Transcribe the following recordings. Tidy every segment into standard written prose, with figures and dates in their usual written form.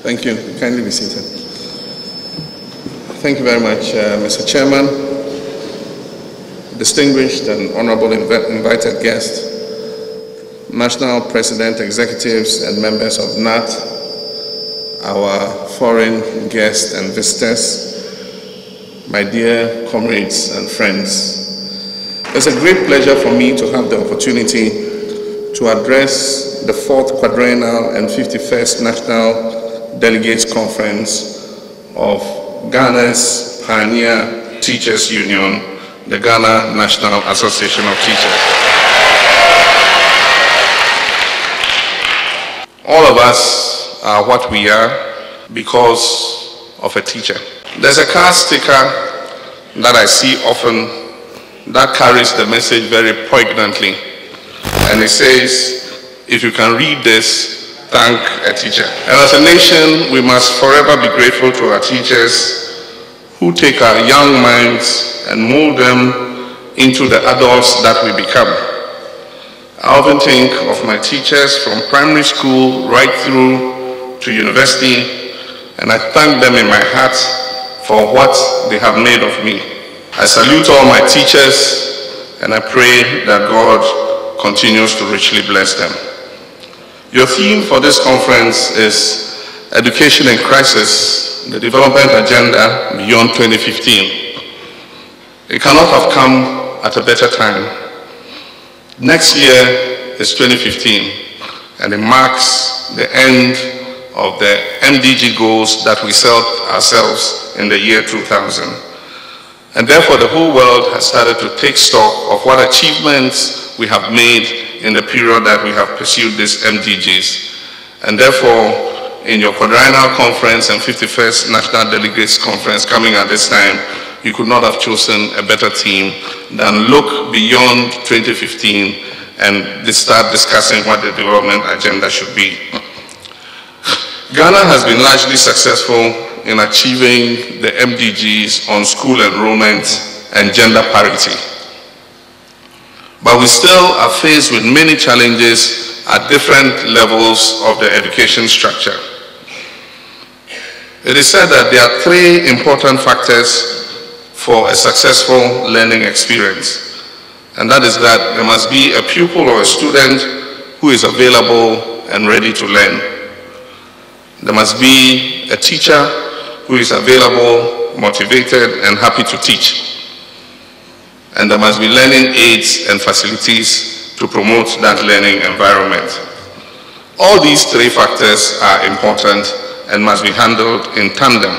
Thank you. Kindly be seated. Thank you very much, Mr. Chairman, distinguished and honorable invited guests, National President, executives, and members of GNAT, our foreign guests and visitors, my dear comrades and friends. It's a great pleasure for me to have the opportunity to address the 4th Quadrennial and 51st National Delegates Conference of Ghana's Pioneer Teachers Union, the Ghana National Association of Teachers. All of us are what we are because of a teacher. There's a car sticker that I see often that carries the message very poignantly, and it says, if you can read this, thank a teacher. And as a nation, we must forever be grateful to our teachers who take our young minds and mold them into the adults that we become. I often think of my teachers from primary school right through to university, and I thank them in my heart for what they have made of me. I salute all my teachers, and I pray that God continues to richly bless them. Your theme for this conference is Education in Crisis, the Development Agenda Beyond 2015. It cannot have come at a better time. Next year is 2015, and it marks the end of the MDG goals that we set ourselves in the year 2000. And therefore, the whole world has started to take stock of what achievements we have made in the period that we have pursued these MDGs. And therefore, in your Quadrennial Conference and 51st National Delegates Conference coming at this time, you could not have chosen a better theme than look beyond 2015 and start discussing what the development agenda should be. Ghana has been largely successful in achieving the MDGs on school enrollment and gender parity. But we still are faced with many challenges at different levels of the education structure. It is said that there are 3 important factors for a successful learning experience. And that is that there must be a pupil or a student who is available and ready to learn. There must be a teacher who is available, motivated, and happy to teach. And there must be learning aids and facilities to promote that learning environment. All these 3 factors are important and must be handled in tandem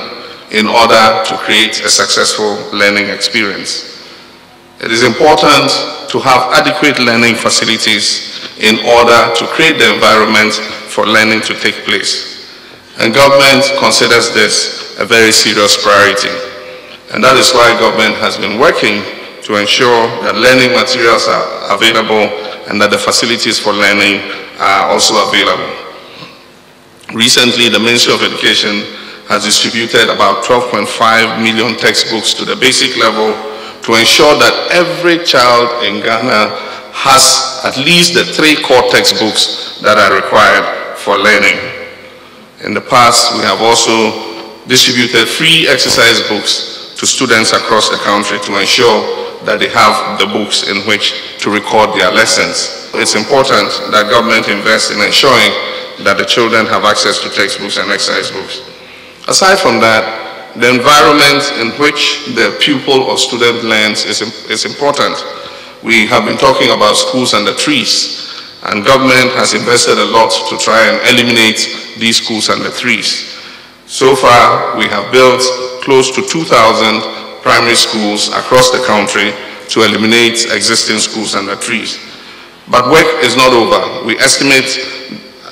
in order to create a successful learning experience. It is important to have adequate learning facilities in order to create the environment for learning to take place. And government considers this a very serious priority. And that is why government has been working to ensure that learning materials are available and that the facilities for learning are also available. Recently, the Ministry of Education has distributed about 12.5 million textbooks to the basic level to ensure that every child in Ghana has at least the 3 core textbooks that are required for learning. In the past, we have also distributed free exercise books to students across the country to ensure that they have the books in which to record their lessons. It's important that government invests in ensuring that the children have access to textbooks and exercise books. Aside from that, the environment in which the pupil or student learns is important. We have been talking about schools under trees, and government has invested a lot to try and eliminate these schools under trees. So far, we have built close to 2,000 primary schools across the country to eliminate existing schools under trees. But work is not over. We estimate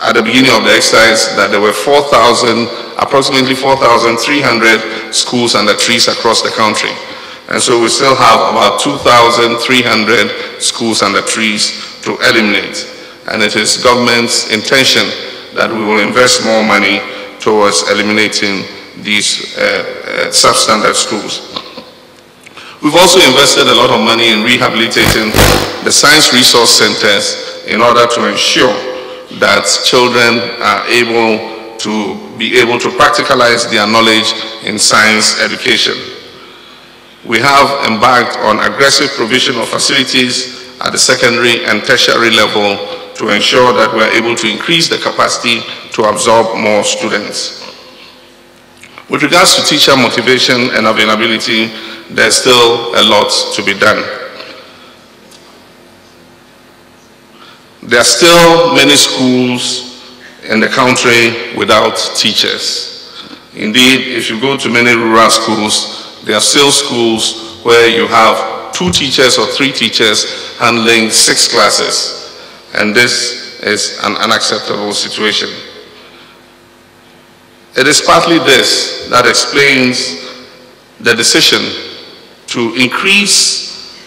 at the beginning of the exercise that there were approximately 4,300 schools under trees across the country. And so we still have about 2,300 schools under trees to eliminate. And it is government's intention that we will invest more money towards eliminating these substandard schools. We've also invested a lot of money in rehabilitating the science resource centers in order to ensure that children are able to be able to practicalize their knowledge in science education. We have embarked on aggressive provision of facilities at the secondary and tertiary level to ensure that we are able to increase the capacity to absorb more students. With regards to teacher motivation and availability, there's still a lot to be done. There are still many schools in the country without teachers. Indeed, if you go to many rural schools, there are still schools where you have 2 teachers or 3 teachers handling 6 classes. And this is an unacceptable situation. It is partly this that explains the decision to increase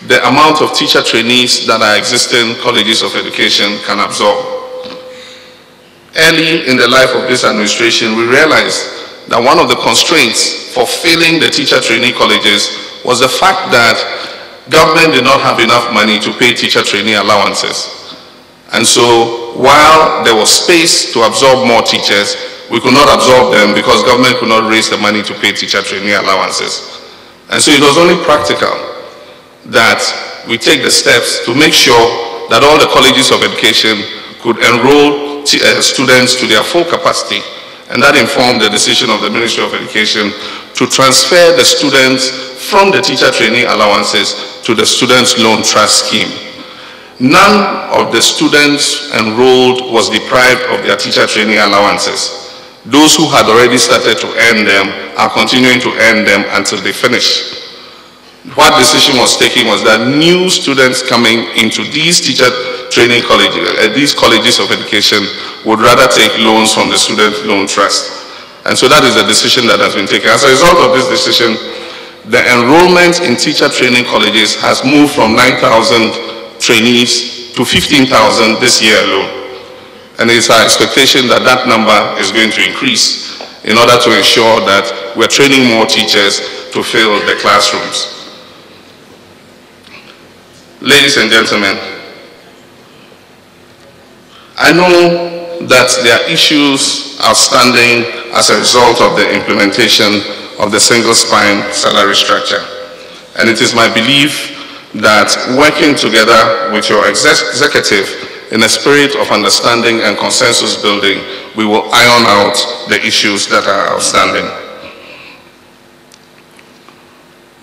the amount of teacher trainees that our existing colleges of education can absorb. Early in the life of this administration, we realized that one of the constraints for filling the teacher trainee colleges was the fact that government did not have enough money to pay teacher trainee allowances. And so while there was space to absorb more teachers, we could not absorb them because government could not raise the money to pay teacher trainee allowances. And so it was only practical that we take the steps to make sure that all the colleges of education could enroll students to their full capacity. And that informed the decision of the Ministry of Education to transfer the students from the teacher trainee allowances to the Students' Loan Trust Scheme. None of the students enrolled was deprived of their teacher trainee allowances. Those who had already started to earn them are continuing to earn them until they finish. What decision was taken was that new students coming into these teacher training colleges, these colleges of education, would rather take loans from the Student Loan Trust. And so that is a decision that has been taken. As a result of this decision, the enrollment in teacher training colleges has moved from 9,000 trainees to 15,000 this year alone. And it's our expectation that that number is going to increase in order to ensure that we're training more teachers to fill the classrooms. Ladies and gentlemen, I know that there are issues outstanding as a result of the implementation of the single spine salary structure. And it is my belief that working together with your executive in a spirit of understanding and consensus building, we will iron out the issues that are outstanding.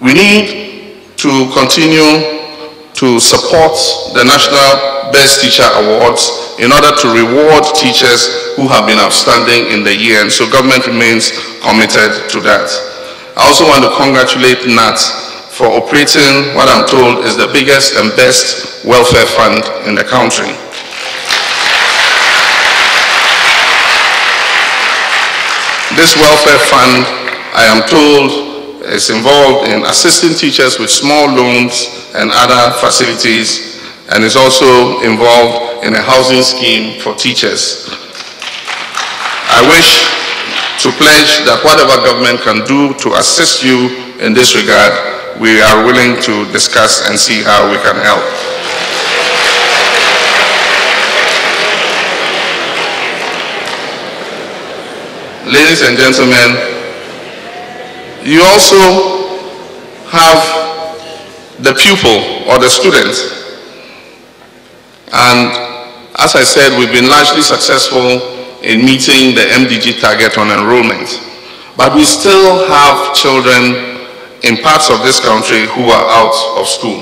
We need to continue to support the National Best Teacher Awards in order to reward teachers who have been outstanding in the year, and so government remains committed to that. I also want to congratulate GNAT for operating what I'm told is the biggest and best welfare fund in the country. This welfare fund, I am told, is involved in assisting teachers with small loans and other facilities, and is also involved in a housing scheme for teachers. I wish to pledge that whatever government can do to assist you in this regard, we are willing to discuss and see how we can help. Ladies and gentlemen, you also have the pupil or the student. And as I said, we've been largely successful in meeting the MDG target on enrollment. But we still have children in parts of this country who are out of school.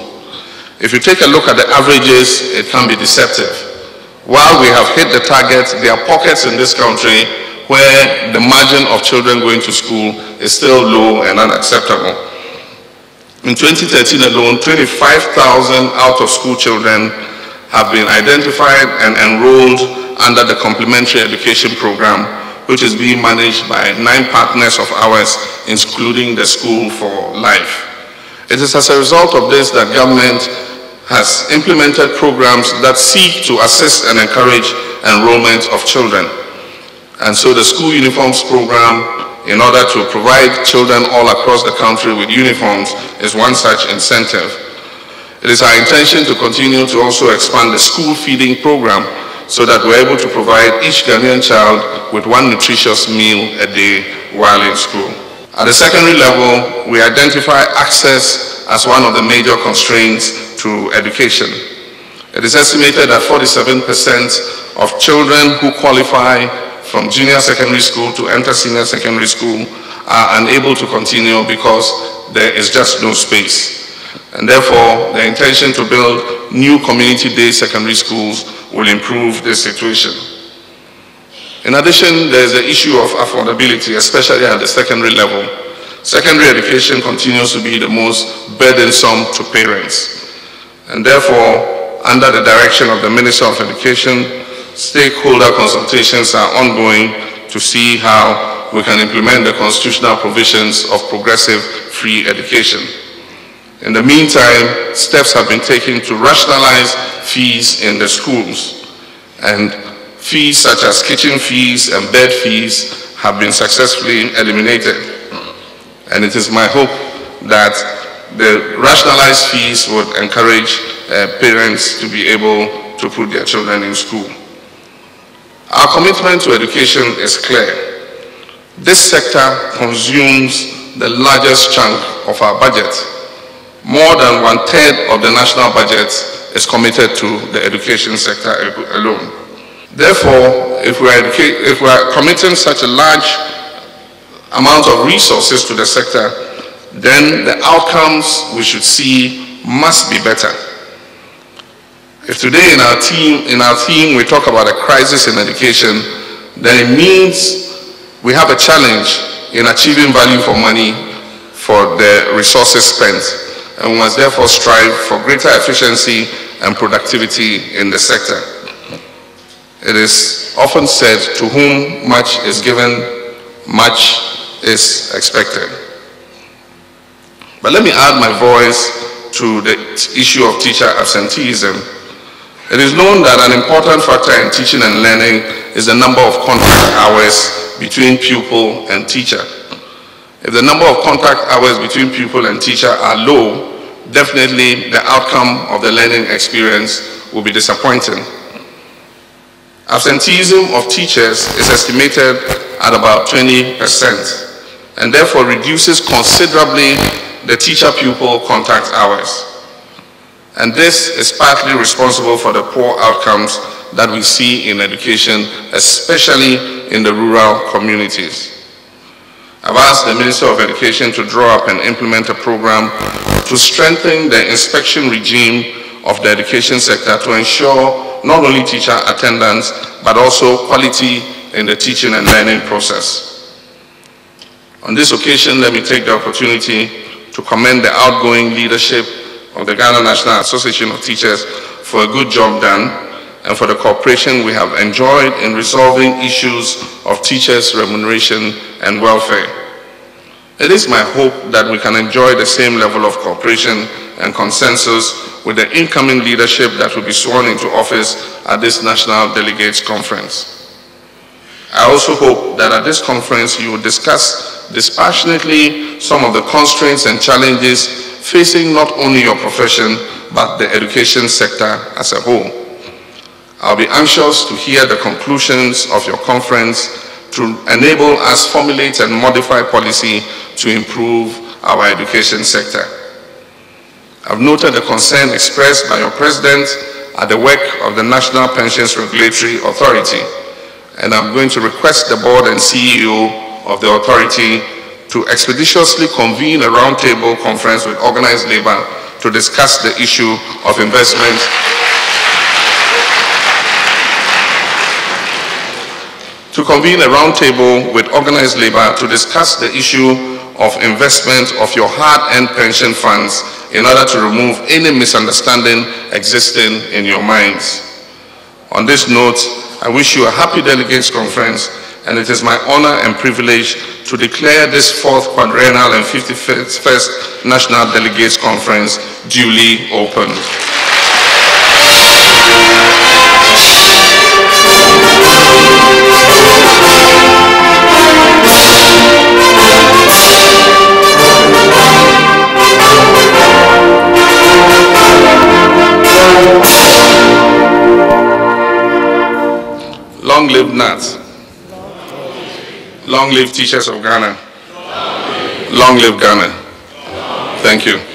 If you take a look at the averages, it can be deceptive. While we have hit the target, there are pockets in this country where the margin of children going to school is still low and unacceptable. In 2013 alone, 25,000 out-of-school children have been identified and enrolled under the complementary education program, which is being managed by 9 partners of ours, including the School for Life. It is as a result of this that government has implemented programs that seek to assist and encourage enrollment of children. And so the school uniforms program, in order to provide children all across the country with uniforms, is one such incentive. It is our intention to continue to also expand the school feeding program so that we're able to provide each Ghanaian child with one nutritious meal a day while in school. At the secondary level, we identify access as one of the major constraints to education. It is estimated that 47% of children who qualify from junior secondary school to enter senior secondary school are unable to continue because there is just no space. And therefore, the intention to build new community-based secondary schools will improve this situation. In addition, there is the issue of affordability, especially at the secondary level. Secondary education continues to be the most burdensome to parents. And therefore, under the direction of the Minister of Education, stakeholder consultations are ongoing to see how we can implement the constitutional provisions of progressive free education. In the meantime, steps have been taken to rationalize fees in the schools, and fees such as kitchen fees and bed fees have been successfully eliminated. And it is my hope that the rationalized fees would encourage parents to be able to put their children in school. Our commitment to education is clear. This sector consumes the largest chunk of our budget. More than 1/3 of the national budget is committed to the education sector alone. Therefore, if we are committing such a large amount of resources to the sector, then the outcomes we should see must be better. If today in our team we talk about a crisis in education, then it means we have a challenge in achieving value for money for the resources spent, and we must therefore strive for greater efficiency and productivity in the sector. It is often said, to whom much is given, much is expected. But let me add my voice to the issue of teacher absenteeism. It is known that an important factor in teaching and learning is the number of contact hours between pupil and teacher. If the number of contact hours between pupil and teacher are low, definitely the outcome of the learning experience will be disappointing. Absenteeism of teachers is estimated at about 20%, and therefore reduces considerably the teacher-pupil contact hours. And this is partly responsible for the poor outcomes that we see in education, especially in the rural communities. I've asked the Minister of Education to draw up and implement a program to strengthen the inspection regime of the education sector to ensure not only teacher attendance, but also quality in the teaching and learning process. On this occasion, let me take the opportunity to commend the outgoing leadership of the Ghana National Association of Teachers for a good job done, and for the cooperation we have enjoyed in resolving issues of teachers' remuneration and welfare. It is my hope that we can enjoy the same level of cooperation and consensus with the incoming leadership that will be sworn into office at this National Delegates Conference. I also hope that at this conference you will discuss dispassionately some of the constraints and challenges facing not only your profession, but the education sector as a whole. I'll be anxious to hear the conclusions of your conference to enable us formulate and modify policy to improve our education sector. I've noted the concern expressed by your President at the work of the National Pensions Regulatory Authority, and I'm going to request the board and CEO of the authority to expeditiously convene a roundtable conference with organized labor to discuss the issue of investment with organized labor to discuss the issue of investment of your hard-earned pension funds in order to remove any misunderstanding existing in your minds. On this note, I wish you a happy Delegates Conference, and it is my honor and privilege to declare this 4th Quadrennial and 51st National Delegates Conference duly opened. live GNAT. Long live teachers of Ghana. Long live Ghana. Thank you.